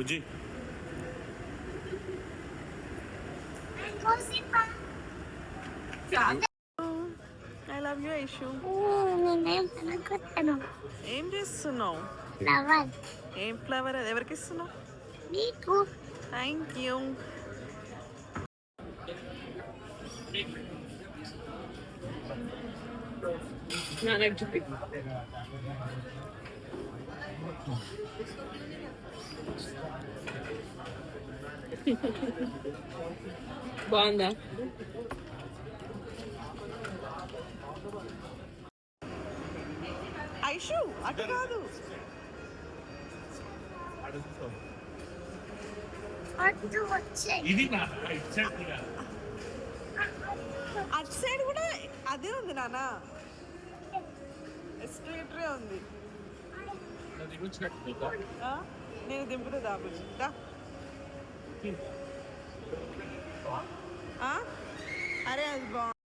Bujji I love you Aishu. ఏం చేస్తున్నావు? ఏం ఫ్లవర్ అది ఎవరికి ఇస్తున్నావు? Thank you. బాగుందా? ఐషు అటు కాదు, అటు సైడ్ కూడా అదే ఉంది నాన్న, ఎస్కలేటరే ఉంది. నేను దింపుతా దాబుజీ దా. అరే అది బాగుంది.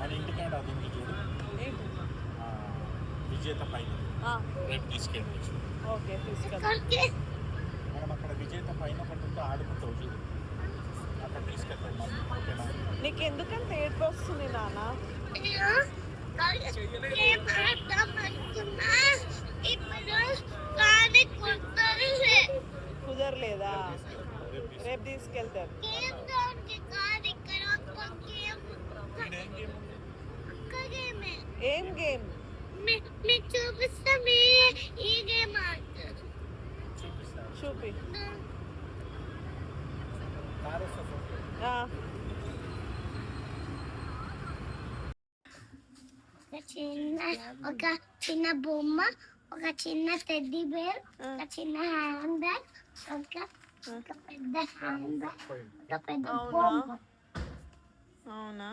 మన ఇంటికాడ అది ఉంది చూడు, విజేత పైన రేపు తీసుకెళ్ళచ్చు. ఓకే తీసుకెళ్ళి మనం అక్కడ విజేత పైన పట్టుకుంటూ ఆడుకుంటావు చూడు, అక్కడ తీసుకెళ్తాం మనం. ఓకేనా? నీకు ఎందుకంత ఏడుపు వస్తుంది నాన్న? కుదరలేదా? రేపు తీసుకెళ్తారు. ఏం గేమ్? చూపి. ఒక చిన్న బొమ్మ, ఒక చిన్న టెడ్డీ బేర్, ఒక చిన్న హ్యాండ్ బ్యాగ్, ఒక పెద్ద హ్యాండ్ బ్యాగ్, ఒక పెద్ద బొమ్మ. అవునా?